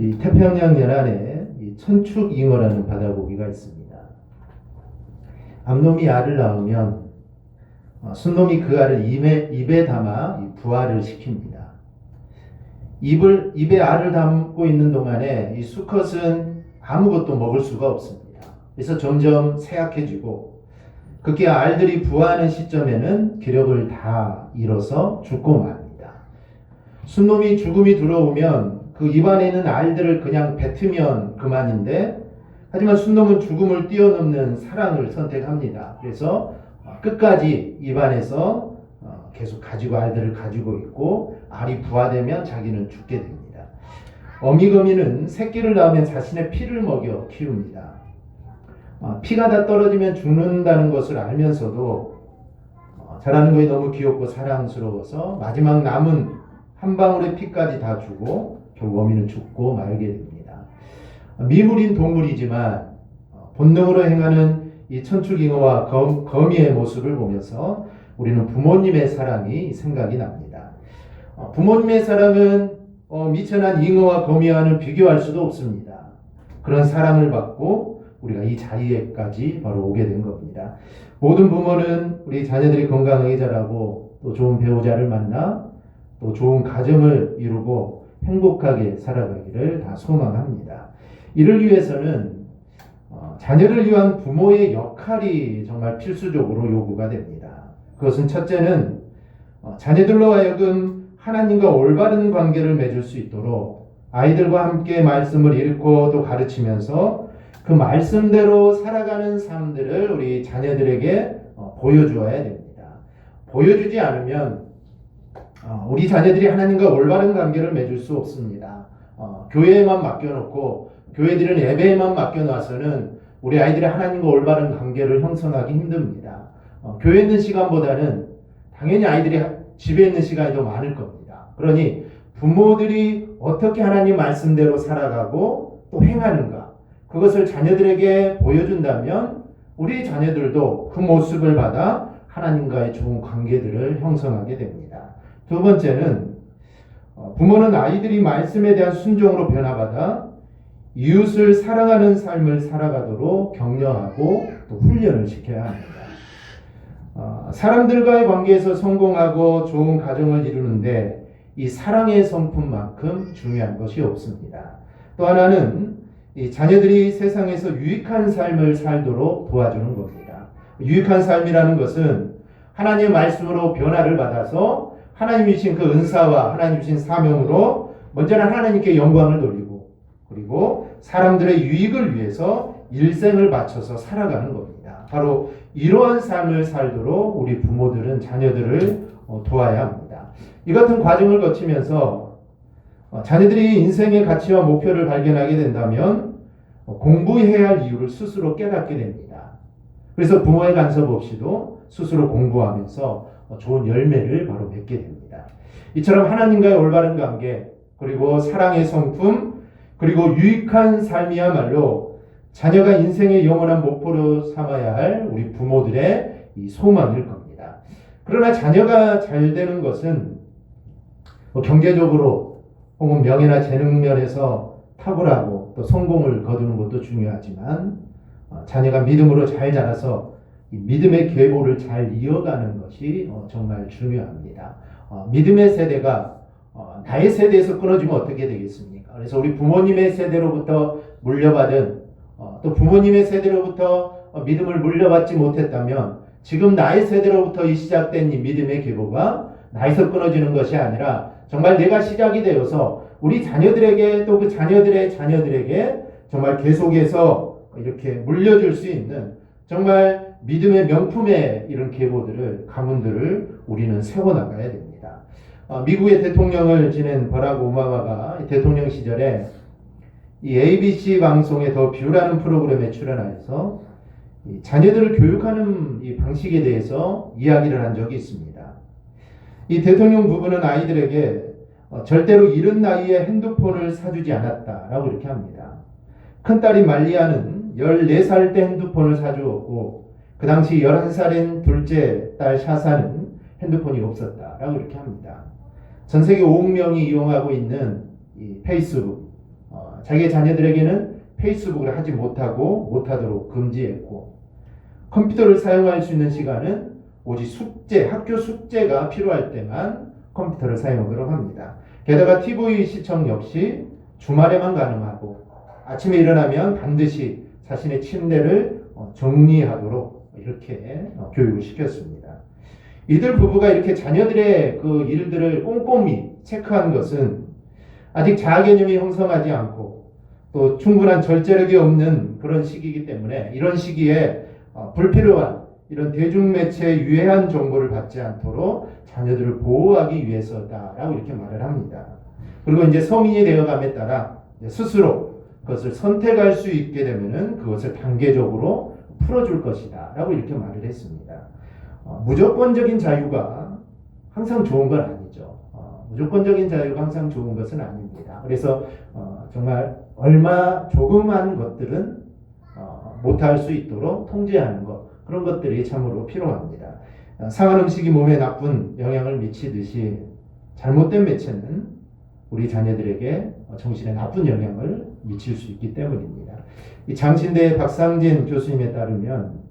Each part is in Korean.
이 태평양 연안에 이 천축잉어라는 바다고기가 있습니다. 암놈이 알을 낳으면 순놈이 그 알을 입에 담아 부화를 시킵니다. 입에 알을 담고 있는 동안에 이 수컷은 아무것도 먹을 수가 없습니다. 그래서 점점 쇠약해지고 그렇게 알들이 부화하는 시점에는 기력을 다 잃어서 죽고 맙니다. 순놈이 죽음이 들어오면 그 입안에 있는 알들을 그냥 뱉으면 그만인데, 하지만 순놈은 죽음을 뛰어넘는 사랑을 선택합니다. 그래서 끝까지 입안에서 계속 알들을 가지고 있고, 알이 부화되면 자기는 죽게 됩니다. 어미거미는 새끼를 낳으면 자신의 피를 먹여 키웁니다. 피가 다 떨어지면 죽는다는 것을 알면서도 자라는 것이 너무 귀엽고 사랑스러워서 마지막 남은 한 방울의 피까지 다 주고 결국 어미는 죽고 말게 됩니다. 미물인 동물이지만 본능으로 행하는 이 천축잉어와 거미의 모습을 보면서 우리는 부모님의 사랑이 생각이 납니다. 부모님의 사랑은 미천한 잉어와 거미와는 비교할 수도 없습니다. 그런 사랑을 받고 우리가 이 자리에까지 바로 오게 된 겁니다. 모든 부모는 우리 자녀들이 건강하게 자라고 또 좋은 배우자를 만나 또 좋은 가정을 이루고 행복하게 살아가기를 다 소망합니다. 이를 위해서는 자녀를 위한 부모의 역할이 정말 필수적으로 요구가 됩니다. 그것은 첫째는 자녀들로 하여금 하나님과 올바른 관계를 맺을 수 있도록 아이들과 함께 말씀을 읽고 또 가르치면서 그 말씀대로 살아가는 삶들을 우리 자녀들에게 보여주어야 됩니다. 보여주지 않으면 우리 자녀들이 하나님과 올바른 관계를 맺을 수 없습니다. 교회에만 맡겨놓고 교회들은 예배에만 맡겨놔서는 우리 아이들이 하나님과 올바른 관계를 형성하기 힘듭니다. 교회에 있는 시간보다는 당연히 아이들이 집에 있는 시간이 더 많을 겁니다. 그러니 부모들이 어떻게 하나님 말씀대로 살아가고 또 행하는가, 그것을 자녀들에게 보여준다면 우리 자녀들도 그 모습을 받아 하나님과의 좋은 관계들을 형성하게 됩니다. 두 번째는 부모는 아이들이 말씀에 대한 순종으로 변화받아 이웃을 사랑하는 삶을 살아가도록 격려하고 또 훈련을 시켜야 합니다. 사람들과의 관계에서 성공하고 좋은 가정을 이루는데 이 사랑의 성품만큼 중요한 것이 없습니다. 또 하나는 이 자녀들이 세상에서 유익한 삶을 살도록 도와주는 겁니다. 유익한 삶이라는 것은 하나님의 말씀으로 변화를 받아서 하나님이 주신 그 은사와 하나님이 주신 사명으로 먼저는 하나님께 영광을 돌리고 그리고 사람들의 유익을 위해서 일생을 바쳐서 살아가는 겁니다. 바로 이러한 삶을 살도록 우리 부모들은 자녀들을 도와야 합니다. 이 같은 과정을 거치면서 자녀들이 인생의 가치와 목표를 발견하게 된다면 공부해야 할 이유를 스스로 깨닫게 됩니다. 그래서 부모의 간섭 없이도 스스로 공부하면서 좋은 열매를 바로 맺게 됩니다. 이처럼 하나님과의 올바른 관계, 그리고 사랑의 성품, 그리고 유익한 삶이야말로 자녀가 인생의 영원한 목표로 삼아야 할 우리 부모들의 이 소망일 겁니다. 그러나 자녀가 잘 되는 것은 경제적으로 혹은 명예나 재능 면에서 탁월하고 또 성공을 거두는 것도 중요하지만 자녀가 믿음으로 잘 자라서 이 믿음의 계보를 잘 이어가는 것이 정말 중요합니다. 믿음의 세대가 나의 세대에서 끊어지면 어떻게 되겠습니까? 그래서 우리 부모님의 세대로부터 물려받은 또 부모님의 세대로부터 믿음을 물려받지 못했다면 지금 나의 세대로부터 시작된 이 믿음의 계보가 나에서 끊어지는 것이 아니라 정말 내가 시작이 되어서 우리 자녀들에게 또 그 자녀들의 자녀들에게 정말 계속해서 이렇게 물려줄 수 있는 정말 믿음의 명품의 이런 계보들을, 가문들을 우리는 세워나가야 됩니다. 미국의 대통령을 지낸 버락 오바마가 대통령 시절에 이 ABC 방송의 더 뷰라는 프로그램에 출연하여서 이 자녀들을 교육하는 이 방식에 대해서 이야기를 한 적이 있습니다. 이 대통령 부부는 아이들에게 절대로 이른 나이에 핸드폰을 사주지 않았다라고 이렇게 합니다. 큰딸이 말리아는 14살 때 핸드폰을 사주었고 그 당시 11살인 둘째 딸 샤사는 핸드폰이 없었다라고 이렇게 합니다. 전 세계 5억 명이 이용하고 있는 이 페이스북, 자기의 자녀들에게는 페이스북을 하지 못하도록 금지했고, 컴퓨터를 사용할 수 있는 시간은 오직 학교 숙제가 필요할 때만 컴퓨터를 사용하도록 합니다. 게다가 TV 시청 역시 주말에만 가능하고, 아침에 일어나면 반드시 자신의 침대를 정리하도록 이렇게 교육을 시켰습니다. 이들 부부가 이렇게 자녀들의 그 일들을 꼼꼼히 체크한 것은 아직 자아개념이 형성하지 않고 또 충분한 절제력이 없는 그런 시기이기 때문에, 이런 시기에 불필요한 이런 대중매체의 유해한 정보를 받지 않도록 자녀들을 보호하기 위해서다라고 이렇게 말을 합니다. 그리고 이제 성인이 되어감에 따라 스스로 그것을 선택할 수 있게 되면은 그것을 단계적으로 풀어줄 것이다 라고 이렇게 말을 했습니다. 무조건적인 자유가 항상 좋은 건 아니죠. 무조건적인 자유가 항상 좋은 것은 아닙니다. 그래서 정말 얼마 조그만 것들은 못할 수 있도록 통제하는 것, 그런 것들이 참으로 필요합니다. 상한 음식이 몸에 나쁜 영향을 미치듯이 잘못된 매체는 우리 자녀들에게 정신에 나쁜 영향을 미칠 수 있기 때문입니다. 이 장신대 박상진 교수님에 따르면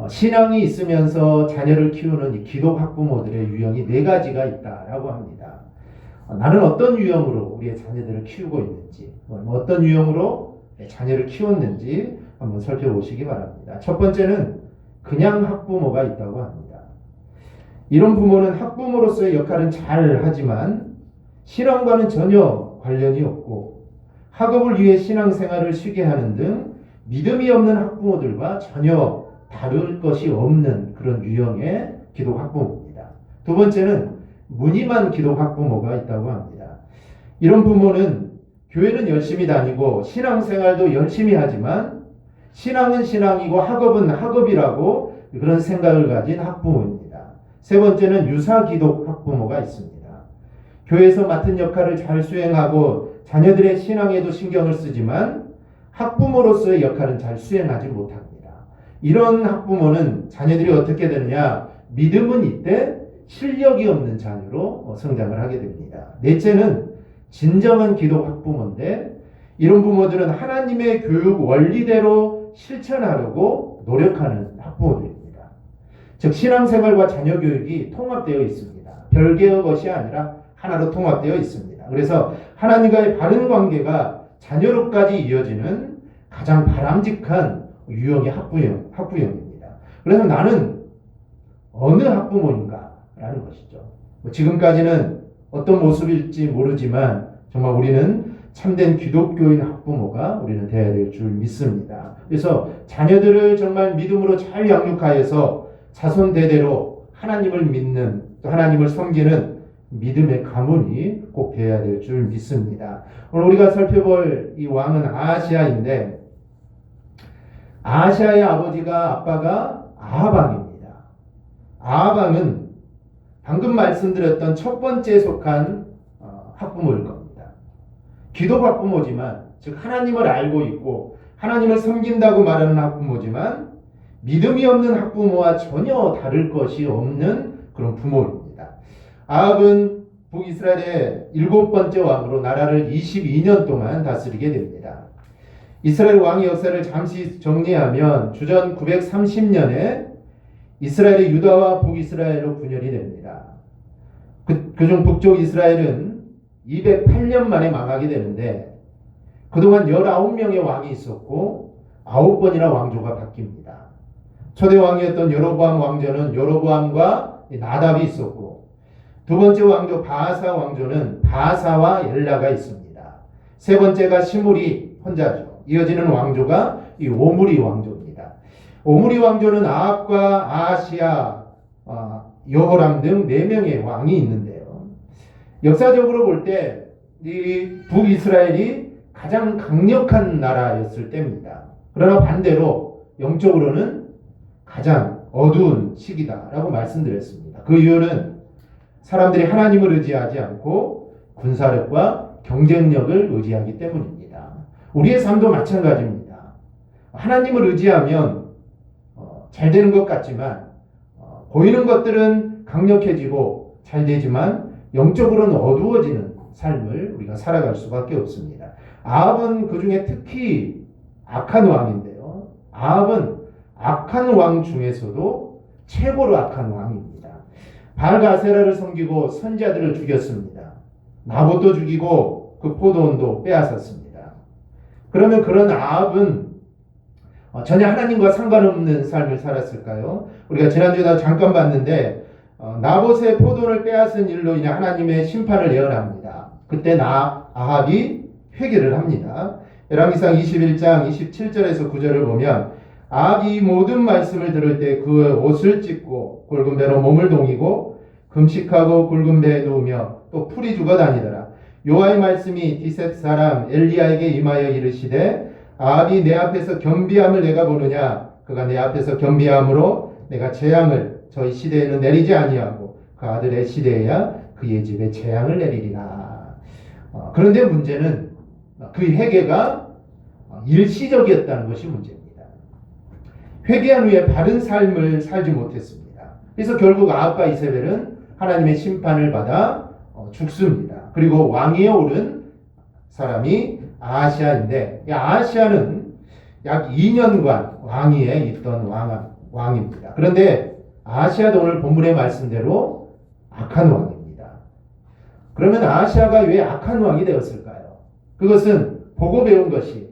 신앙이 있으면서 자녀를 키우는 이 기독 학부모들의 유형이 4가지가 있다라고 합니다. 나는 어떤 유형으로 우리의 자녀들을 키우고 있는지, 어떤 유형으로 자녀를 키웠는지 한번 살펴보시기 바랍니다. 첫 번째는 그냥 학부모가 있다고 합니다. 이런 부모는 학부모로서의 역할은 잘 하지만 신앙과는 전혀 관련이 없고, 학업을 위해 신앙생활을 쉬게 하는 등 믿음이 없는 학부모들과 전혀 다를 것이 없는 그런 유형의 기독 학부모입니다. 두 번째는 무늬만 기독 학부모가 있다고 합니다. 이런 부모는 교회는 열심히 다니고 신앙생활도 열심히 하지만 신앙은 신앙이고 학업은 학업이라고 그런 생각을 가진 학부모입니다. 세 번째는 유사 기독 학부모가 있습니다. 교회에서 맡은 역할을 잘 수행하고 자녀들의 신앙에도 신경을 쓰지만 학부모로서의 역할은 잘 수행하지 못합니다. 이런 학부모는 자녀들이 어떻게 되느냐? 믿음은 있되 실력이 없는 자녀로 성장을 하게 됩니다. 넷째는 진정한 기독 학부모인데, 이런 부모들은 하나님의 교육 원리대로 실천하려고 노력하는 학부모들입니다. 즉 신앙생활과 자녀 교육이 통합되어 있습니다. 별개의 것이 아니라 하나로 통합되어 있습니다. 그래서 하나님과의 바른 관계가 자녀로까지 이어지는 가장 바람직한 유형의 학부형입니다. 그래서 나는 어느 학부모인가 라는 것이죠. 지금까지는 어떤 모습일지 모르지만 정말 우리는 참된 기독교인 학부모가 우리는 되어야 될 줄 믿습니다. 그래서 자녀들을 정말 믿음으로 잘 양육하여서 자손 대대로 하나님을 믿는, 또 하나님을 섬기는 믿음의 가문이 꼭 되어야 될 줄 믿습니다. 오늘 우리가 살펴볼 이 왕은 아하시아인데, 아하시아의 아빠가 아하방입니다. 아하방은 방금 말씀드렸던 첫 번째에 속한 학부모일 겁니다. 기독 학부모지만, 즉 하나님을 알고 있고 하나님을 섬긴다고 말하는 학부모지만 믿음이 없는 학부모와 전혀 다를 것이 없는 그런 부모입니다. 아합은 북이스라엘의 7번째 왕으로 나라를 22년 동안 다스리게 됩니다. 이스라엘 왕의 역사를 잠시 정리하면 주전 930년에 이스라엘의 유다와 북이스라엘로 분열이 됩니다. 그중 북쪽 이스라엘은 208년 만에 망하게 되는데, 그동안 19명의 왕이 있었고 9번이나 왕조가 바뀝니다. 초대 왕이었던 여로보암 왕조는 여로보암과 나답이 있었고, 두 번째 왕조 바하사 왕조는 바하사와 엘라가 있습니다. 세 번째가 시므리 혼자죠. 이어지는 왕조가 이 오므리 왕조입니다. 오므리 왕조는 아합과 아하시아, 여호람 등 4명의 왕이 있는데요. 역사적으로 볼 때 이 북이스라엘이 가장 강력한 나라였을 때입니다. 그러나 반대로 영적으로는 가장 어두운 시기다라고 말씀드렸습니다. 그 이유는 사람들이 하나님을 의지하지 않고 군사력과 경쟁력을 의지하기 때문입니다. 우리의 삶도 마찬가지입니다. 하나님을 의지하면 잘 되는 것 같지만, 보이는 것들은 강력해지고 잘 되지만 영적으로는 어두워지는 삶을 우리가 살아갈 수밖에 없습니다. 아합은 그 중에 특히 악한 왕인데요. 아합은 악한 왕 중에서도 최고로 악한 왕입니다. 바알과 아세라를 섬기고 선지자들을 죽였습니다. 나봇도 죽이고 그 포도원도 빼앗았습니다. 그러면 그런 아합은 전혀 하나님과 상관없는 삶을 살았을까요? 우리가 지난주에 잠깐 봤는데 나봇의 포도원을 빼앗은 일로 인해 하나님의 심판을 예언합니다. 그때 아합이 회개를 합니다. 열왕기상 21장 27절에서 9절을 보면 아합이 모든 말씀을 들을 때 그 옷을 찢고 굵은 배로 몸을 동이고 금식하고 굵은 배에 누우며 또 풀이 죽어 다니더라. 여호와의 말씀이 디셉 사람 엘리야에게 임하여 이르시되 아합이 내 앞에서 겸비함을 내가 보느냐? 그가 내 앞에서 겸비함으로 내가 재앙을 저희 시대에는 내리지 아니하고 그 아들의 시대에야 그의 집에 재앙을 내리리라. 그런데 문제는 그 회개가 일시적이었다는 것이 문제입니다. 회개한 후에 바른 삶을 살지 못했습니다. 그래서 결국 아합과 이세벨은 하나님의 심판을 받아 죽습니다. 그리고 왕위에 오른 사람이 아하시아인데, 아하시아는 약 2년간 왕위에 있던 왕입니다. 그런데 아하시아도 오늘 본문의 말씀대로 악한 왕입니다. 그러면 아하시아가 왜 악한 왕이 되었을까요? 그것은 보고 배운 것이,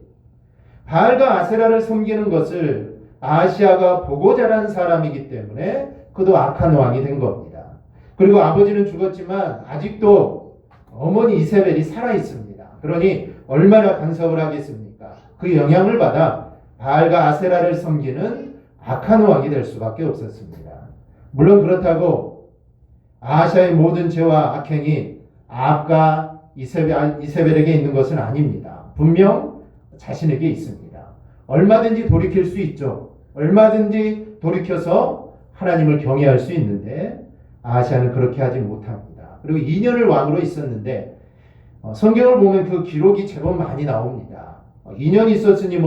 바알과 아세라를 섬기는 것을 아하시아가 보고 자란 사람이기 때문에 그도 악한 왕이 된 겁니다. 그리고 아버지는 죽었지만 아직도 어머니 이세벨이 살아 있습니다. 그러니 얼마나 간섭을 하겠습니까? 그 영향을 받아 바알과 아세라를 섬기는 악한 왕이 될 수밖에 없었습니다. 물론 그렇다고 아하시아의 모든 죄와 악행이 아합과 이세벨에게 있는 것은 아닙니다. 분명 자신에게 있습니다. 얼마든지 돌이킬 수 있죠. 얼마든지 돌이켜서 하나님을 경외할 수 있는데 아하시아는 그렇게 하지 못합니다. 그리고 2년을 왕으로 있었는데 성경을 보면 그 기록이 제법 많이 나옵니다. 2년이 있었으니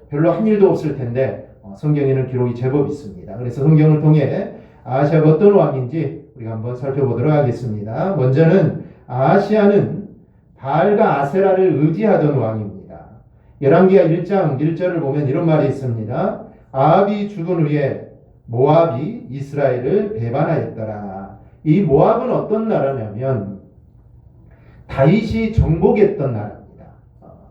별로 한 일도 없을 텐데 성경에는 기록이 제법 있습니다. 그래서 성경을 통해 아하시아가 어떤 왕인지 우리가 한번 살펴보도록 하겠습니다. 먼저는 아하시아는 바알과 아세라를 의지하던 왕입니다. 열왕기하 1장 1절을 보면 이런 말이 있습니다. 아합이 죽은 후에 모압이 이스라엘을 배반하였더라. 이 모압은 어떤 나라냐면 다윗이 정복했던 나라입니다.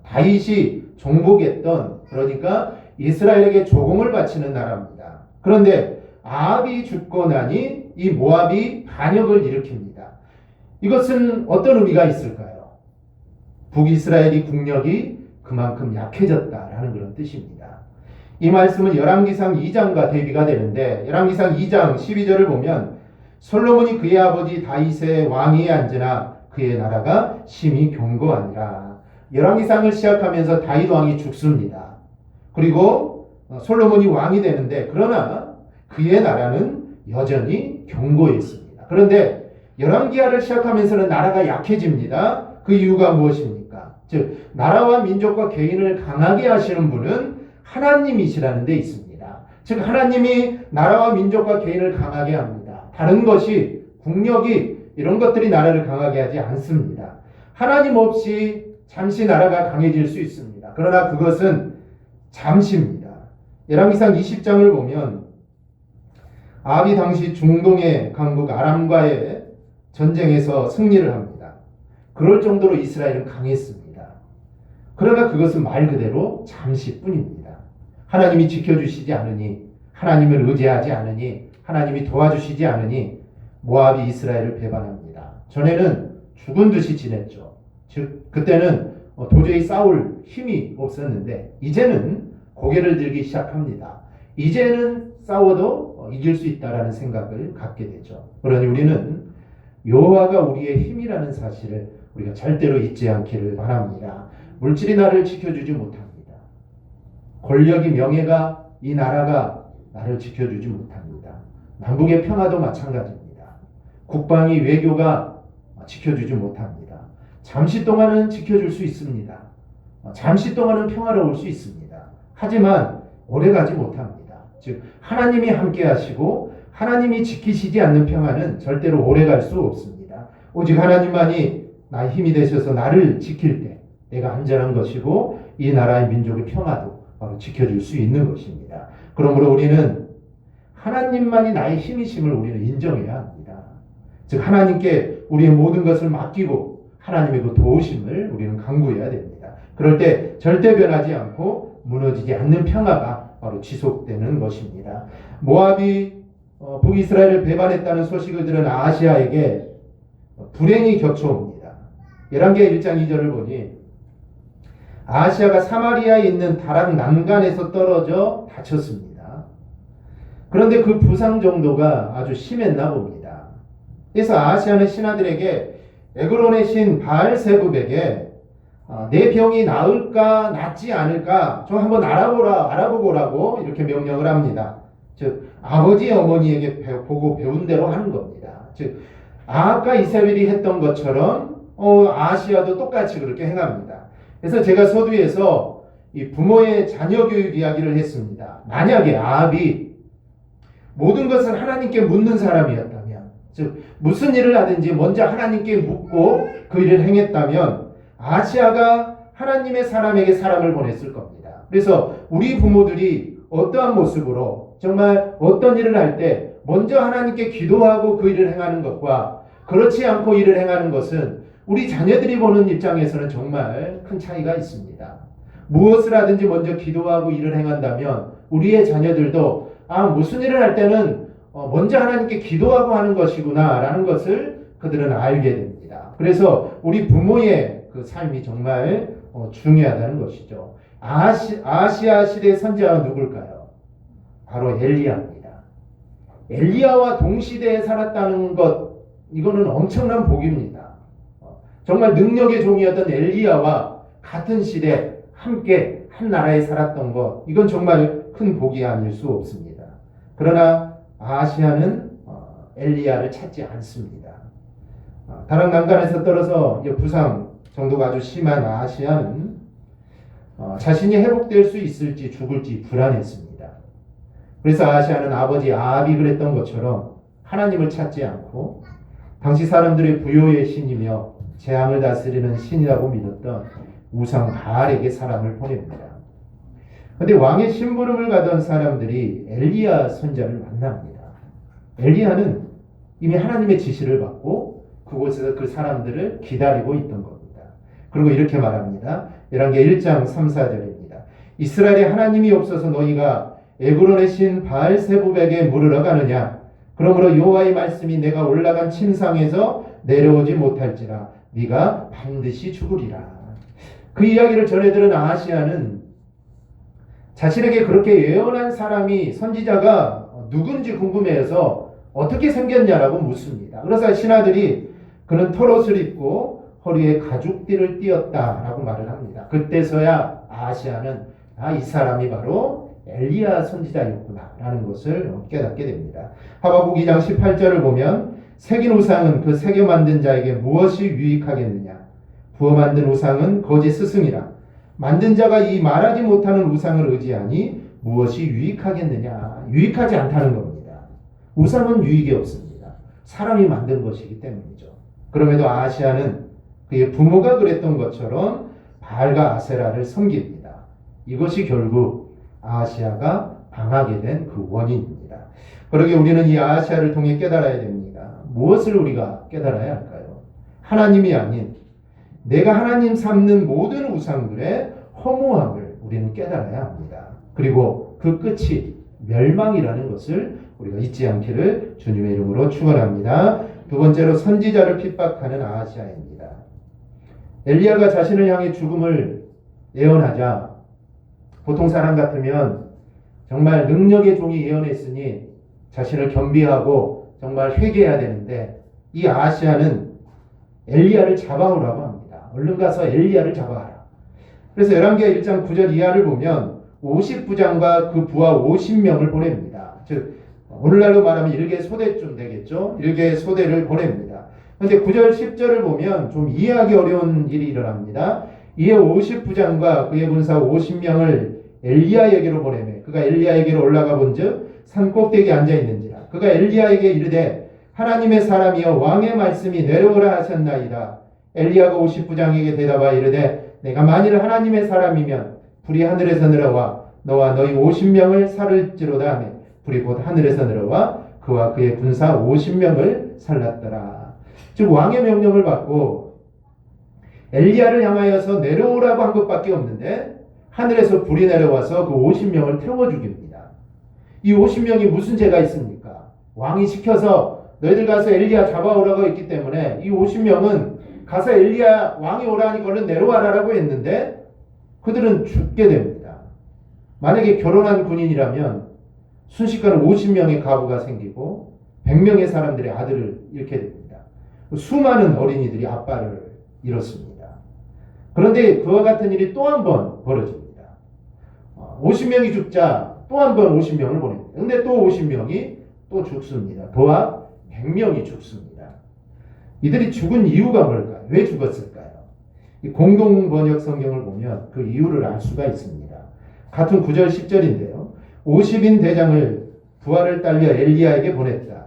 다윗이 정복했던, 그러니까 이스라엘에게 조공을 바치는 나라입니다. 그런데 아합이 죽고 나니 이 모압이 반역을 일으킵니다. 이것은 어떤 의미가 있을까요? 북이스라엘이 국력이 그만큼 약해졌다라는 그런 뜻입니다. 이 말씀은 열왕기상 2장과 대비가 되는데 열왕기상 2장 12절을 보면 솔로몬이 그의 아버지 다윗의 왕위에 앉으나 그의 나라가 심히 견고하니라. 열왕기상을 시작하면서 다윗 왕이 죽습니다. 그리고 솔로몬이 왕이 되는데 그러나 그의 나라는 여전히 견고했습니다. 그런데 열왕기하를 시작하면서는 나라가 약해집니다. 그 이유가 무엇입니까? 즉 나라와 민족과 개인을 강하게 하시는 분은 하나님이시라는 데 있습니다. 즉 하나님이 나라와 민족과 개인을 강하게 합니다. 다른 것이, 국력이, 이런 것들이 나라를 강하게 하지 않습니다. 하나님 없이 잠시 나라가 강해질 수 있습니다. 그러나 그것은 잠시입니다. 열왕기상 20장을 보면 아합이 당시 중동의 강국 아람과의 전쟁에서 승리를 합니다. 그럴 정도로 이스라엘은 강했습니다. 그러나 그것은 말 그대로 잠시뿐입니다. 하나님이 지켜주시지 않으니, 하나님을 의지하지 않으니, 하나님이 도와주시지 않으니 모압이 이스라엘을 배반합니다. 전에는 죽은 듯이 지냈죠. 즉 그때는 도저히 싸울 힘이 없었는데 이제는 고개를 들기 시작합니다. 이제는 싸워도 이길 수 있다라는 생각을 갖게 되죠. 그러니 우리는 여호와가 우리의 힘이라는 사실을 우리가 절대로 잊지 않기를 바랍니다. 물질이 나를 지켜주지 못합니다. 권력이, 명예가, 이 나라가 나를 지켜주지 못합니다. 남북의 평화도 마찬가지입니다. 국방이, 외교가 지켜주지 못합니다. 잠시 동안은 지켜줄 수 있습니다. 잠시 동안은 평화로울 수 있습니다. 하지만 오래가지 못합니다. 즉 하나님이 함께 하시고 하나님이 지키시지 않는 평화는 절대로 오래갈 수 없습니다. 오직 하나님만이 나의 힘이 되셔서 나를 지킬 때 내가 안전한 것이고 이 나라의 민족의 평화도 바로 지켜줄 수 있는 것입니다. 그러므로 우리는 하나님만이 나의 힘이심을 우리는 인정해야 합니다. 즉 하나님께 우리의 모든 것을 맡기고 하나님의 그 도우심을 우리는 간구해야 됩니다. 그럴 때 절대 변하지 않고 무너지지 않는 평화가 바로 지속되는 것입니다. 모압이 북이스라엘을 배반했다는 소식을 들은 아하시아에게 불행이 겹쳐옵니다. 열왕기하 1장 2절을 보니 아하시아가 사마리아에 있는 다락 남간에서 떨어져 다쳤습니다. 그런데 그 부상 정도가 아주 심했나 봅니다. 그래서 아하시아는 신하들에게 에그론의 신 바알세붑에게 내 병이 나을까 낫지 않을까 좀 한번 알아보고라고 이렇게 명령을 합니다. 즉 아버지 어머니에게 보고 배운 대로 하는 겁니다. 즉 아합과 이세벨이 했던 것처럼 아하시아도 똑같이 그렇게 행합니다. 그래서 제가 서두에서 이 부모의 자녀 교육 이야기를 했습니다. 만약에 아합이 모든 것을 하나님께 묻는 사람이었다면, 즉 무슨 일을 하든지 먼저 하나님께 묻고 그 일을 행했다면 아하시아가 하나님의 사람에게 사람을 보냈을 겁니다. 그래서 우리 부모들이 어떠한 모습으로 정말 어떤 일을 할 때 먼저 하나님께 기도하고 그 일을 행하는 것과 그렇지 않고 일을 행하는 것은 우리 자녀들이 보는 입장에서는 정말 큰 차이가 있습니다. 무엇을 하든지 먼저 기도하고 일을 행한다면 우리의 자녀들도 무슨 일을 할 때는 먼저 하나님께 기도하고 하는 것이구나 라는 것을 그들은 알게 됩니다. 그래서 우리 부모의 그 삶이 정말 중요하다는 것이죠. 아하시아 시대의 선지자가 누굴까요? 바로 엘리야입니다. 엘리야와 동시대에 살았다는 것, 이거는 엄청난 복입니다. 정말 능력의 종이었던 엘리야와 같은 시대 함께 한 나라에 살았던 것, 이건 정말 큰 복이 아닐 수 없습니다. 그러나 아하시아는 엘리야를 찾지 않습니다. 다락 난간에서 떨어져 부상 정도가 아주 심한 아하시아는 자신이 회복될 수 있을지 죽을지 불안했습니다. 그래서 아하시아는 아버지 아합이 그랬던 것처럼 하나님을 찾지 않고 당시 사람들의 부요의 신이며 재앙을 다스리는 신이라고 믿었던 우상 바알에게 사람을 보냅니다. 그런데 왕의 심부름을 가던 사람들이 엘리야 선지자를 만납니다. 엘리야는 이미 하나님의 지시를 받고 그곳에서 그 사람들을 기다리고 있던 겁니다. 그리고 이렇게 말합니다. 열왕기하 1장 3, 4절입니다. 이스라엘에 하나님이 없어서 너희가 에그론의 신 바알세붑에게 물으러 가느냐? 그러므로 여호와의 말씀이 내가 올라간 침상에서 내려오지 못할지라 네가 반드시 죽으리라. 그 이야기를 전해 들은 아하시아는 자신에게 그렇게 예언한 사람이 선지자가 누군지 궁금해해서 어떻게 생겼냐라고 묻습니다. 그래서 신하들이 그는 털옷을 입고 허리에 가죽띠를 띄었다라고 말을 합니다. 그때서야 아하시아는 이 사람이 바로 엘리야 선지자였구나 라는 것을 깨닫게 됩니다. 하박국 2장 18절을 보면 새긴 우상은 그 새겨 만든 자에게 무엇이 유익하겠느냐? 부어 만든 우상은 거짓 스승이라. 만든 자가 이 말하지 못하는 우상을 의지하니 무엇이 유익하겠느냐? 유익하지 않다는 겁니다. 우상은 유익이 없습니다. 사람이 만든 것이기 때문이죠. 그럼에도 아하시아는 그의 부모가 그랬던 것처럼 바알과 아세라를 섬깁니다. 이것이 결국 아하시아가 당하게 된 그 원인입니다. 그러게 우리는 이 아하시아를 통해 깨달아야 됩니다. 무엇을 우리가 깨달아야 할까요? 하나님이 아닌 내가 하나님 삼는 모든 우상들의 허무함을 우리는 깨달아야 합니다. 그리고 그 끝이 멸망이라는 것을 우리가 잊지 않기를 주님의 이름으로 축원합니다. 두 번째로 선지자를 핍박하는 아하시아입니다. 엘리야가 자신을 향해 죽음을 예언하자 보통 사람 같으면 정말 능력의 종이 예언했으니 자신을 겸비하고 정말 회개해야 되는데 이 아하시아는 엘리야를 잡아오라고 합니다. 얼른 가서 엘리야를 잡아와라. 그래서 열왕기하 1장 9절 이하를 보면 50부장과 그 부하 50명을 보냅니다. 즉 오늘날로 말하면 일개 소대쯤 되겠죠. 일개 소대를 보냅니다. 그런데 9절 10절을 보면 좀 이해하기 어려운 일이 일어납니다. 이에 50부장과 그의 군사 50명을 엘리야에게로 보내매 그가 엘리야에게로 올라가 본즉 산 꼭대기에 앉아 있는지라. 그가 엘리야에게 이르되 하나님의 사람이여 왕의 말씀이 내려오라 하셨나이다. 엘리야가 50부장에게 대답하여 이르되 내가 만일 하나님의 사람이면 불이 하늘에서 내려와 너와 너희 50명을 살을지로다 하며 불이 곧 하늘에서 내려와 그와 그의 군사 50명을 살랐더라. 즉 왕의 명령을 받고 엘리야를 향하여서 내려오라고 한 것밖에 없는데 하늘에서 불이 내려와서 그 50명을 태워 죽입니다. 이 50명이 무슨 죄가 있습니까? 왕이 시켜서 너희들 가서 엘리야 잡아오라고 했기 때문에 이 50명은 가서 엘리야 왕이 오라니까 얼른 내려와라라고 했는데 그들은 죽게 됩니다. 만약에 결혼한 군인이라면 순식간에 50명의 가부가 생기고 100명의 사람들의 아들을 잃게 됩니다. 수많은 어린이들이 아빠를 잃었습니다. 그런데 그와 같은 일이 또 한 번 벌어집니다. 50명이 죽자 또 한 번 50명을 보냅니다. 근데 또 50명이 또 죽습니다. 더하 100명이 죽습니다. 이들이 죽은 이유가 뭘까요? 왜 죽었을까요? 공동 번역 성경을 보면 그 이유를 알 수가 있습니다. 같은 9절 10절인데요. 50인 대장을 부하를 딸려 엘리야에게 보냈다.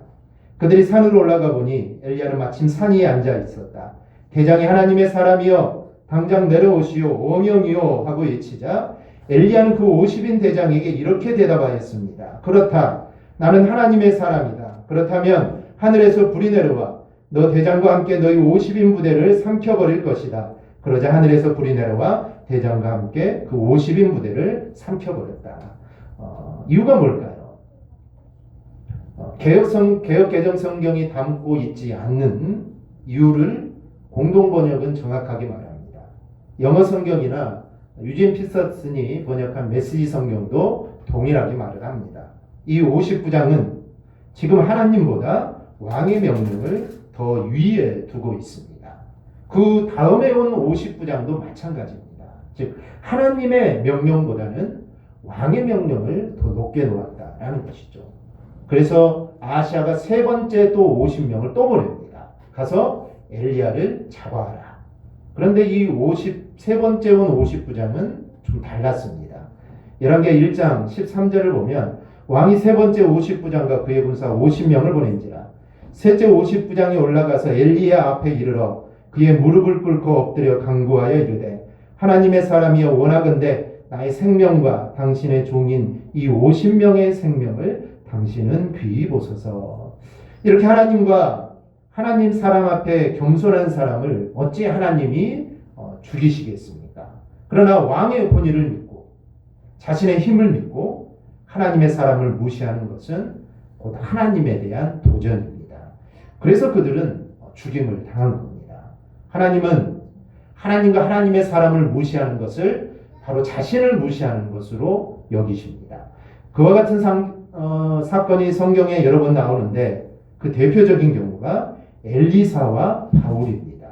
그들이 산으로 올라가 보니 엘리야는 마침 산 위에 앉아 있었다. 대장이 하나님의 사람이여 당장 내려오시오 오명이요 하고 외치자 엘리야는 그 50인 대장에게 이렇게 대답하였습니다. 그렇다. 나는 하나님의 사람이다. 그렇다면 하늘에서 불이 내려와 너 대장과 함께 너희 50인 부대를 삼켜버릴 것이다. 그러자 하늘에서 불이 내려와 대장과 함께 그 50인 부대를 삼켜버렸다. 이유가 뭘까요? 개혁 개정 성경이 담고 있지 않는 이유를 공동 번역은 정확하게 말합니다. 영어 성경이나 유진 피터슨이 번역한 메시지 성경도 동일하게 말을 합니다. 이 50부장은 지금 하나님보다 왕의 명령을 더 위에 두고 있습니다. 그 다음에 온 50부장도 마찬가지입니다. 즉 하나님의 명령보다는 왕의 명령을 더 높게 놓았다라는 것이죠. 그래서 아하시아가 세 번째 또 50명을 또 보냅니다. 가서 엘리야를 잡아와라. 그런데 이 세 번째 온 50부장은 좀 달랐습니다. 열왕기하 1장 13절을 보면 왕이 세 번째 50부장과 그의 군사 50명을 보낸지라 셋째 50부장이 올라가서 엘리야 앞에 이르러 그의 무릎을 꿇고 엎드려 간구하여 이르되 하나님의 사람이여 원하건대 나의 생명과 당신의 종인 이 50명의 생명을 당신은 귀히 보소서. 이렇게 하나님과 하나님 사람 앞에 겸손한 사람을 어찌 하나님이 죽이시겠습니까? 그러나 왕의 권위를 믿고 자신의 힘을 믿고 하나님의 사람을 무시하는 것은 곧 하나님에 대한 도전입니다. 그래서 그들은 죽임을 당한 겁니다. 하나님은 하나님과 하나님의 사람을 무시하는 것을 바로 자신을 무시하는 것으로 여기십니다. 그와 같은 사건이 성경에 여러 번 나오는데 그 대표적인 경우가 엘리사와 바울입니다.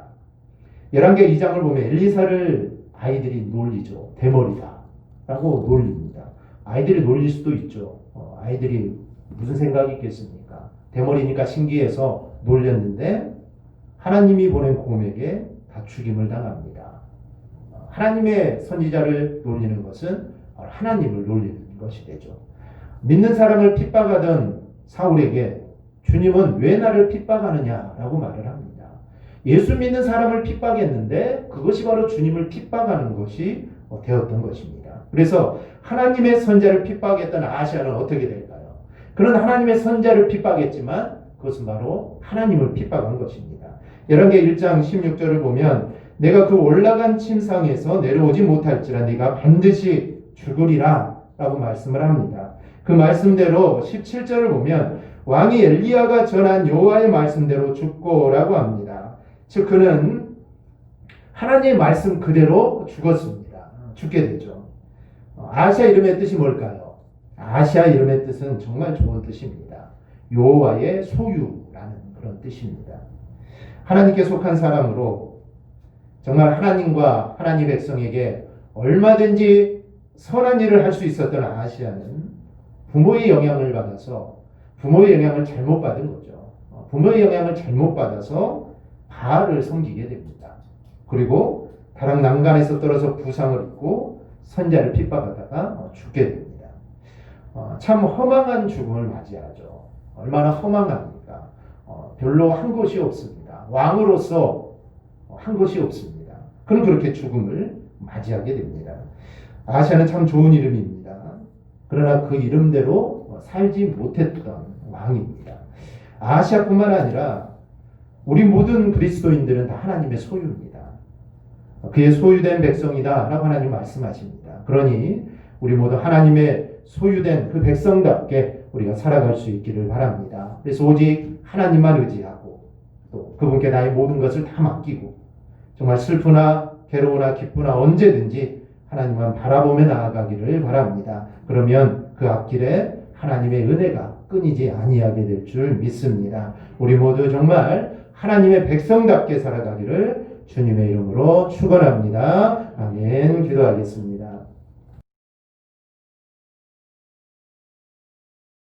열왕기하 2장을 보면 엘리사를 아이들이 놀리죠. 대머리다 라고 놀립니다. 아이들이 놀릴 수도 있죠. 아이들이 무슨 생각이 있겠습니까? 대머리니까 신기해서 놀렸는데 하나님이 보낸 곰에게 다 죽임을 당합니다. 하나님의 선지자를 놀리는 것은 하나님을 놀리는 것이 되죠. 믿는 사람을 핍박하던 사울에게 주님은 왜 나를 핍박하느냐라고 말을 합니다. 예수 믿는 사람을 핍박했는데 그것이 바로 주님을 핍박하는 것이 되었던 것입니다. 그래서 하나님의 선자를 핍박했던 아하시아는 어떻게 될까요? 그는 하나님의 선자를 핍박했지만 그것은 바로 하나님을 핍박한 것입니다. 열왕기하 1장 16절을 보면 내가 그 올라간 침상에서 내려오지 못할지라 네가 반드시 죽으리라 라고 말씀을 합니다. 그 말씀대로 17절을 보면 왕이 엘리야가 전한 여호와의 말씀대로 죽고라고 합니다. 즉 그는 하나님의 말씀 그대로 죽었습니다. 죽게 되죠. 아하시아 이름의 뜻이 뭘까요? 아하시아 이름의 뜻은 정말 좋은 뜻입니다. 여호와의 소유라는 그런 뜻입니다. 하나님께 속한 사람으로 정말 하나님과 하나님 백성에게 얼마든지 선한 일을 할 수 있었던 아하시아는 부모의 영향을 받아서 부모의 영향을 잘못 받은 거죠. 부모의 영향을 잘못 받아서 바알을 섬기게 됩니다. 그리고 다락 난간에서 떨어져 부상을 입고 선자를 핍박하다가 죽게 됩니다. 참 허망한 죽음을 맞이하죠. 얼마나 허망합니까? 별로 한 것이 없습니다. 왕으로서 한 것이 없습니다. 그는 그렇게 죽음을 맞이하게 됩니다. 아하시아는 참 좋은 이름입니다. 그러나 그 이름대로 살지 못했던 왕입니다. 아하시아뿐만 아니라 우리 모든 그리스도인들은 다 하나님의 소유입니다. 그의 소유된 백성이다 라고 하나님 말씀하십니다. 그러니 우리 모두 하나님의 소유된 그 백성답게 우리가 살아갈 수 있기를 바랍니다. 그래서 오직 하나님만 의지하고 또 그분께 나의 모든 것을 다 맡기고 정말 슬프나 괴로우나 기쁘나 언제든지 하나님만 바라보며 나아가기를 바랍니다. 그러면 그 앞길에 하나님의 은혜가 끊이지 아니하게 될 줄 믿습니다. 우리 모두 정말 하나님의 백성답게 살아가기를 주님의 이름으로 축원합니다. 아멘. 기도하겠습니다.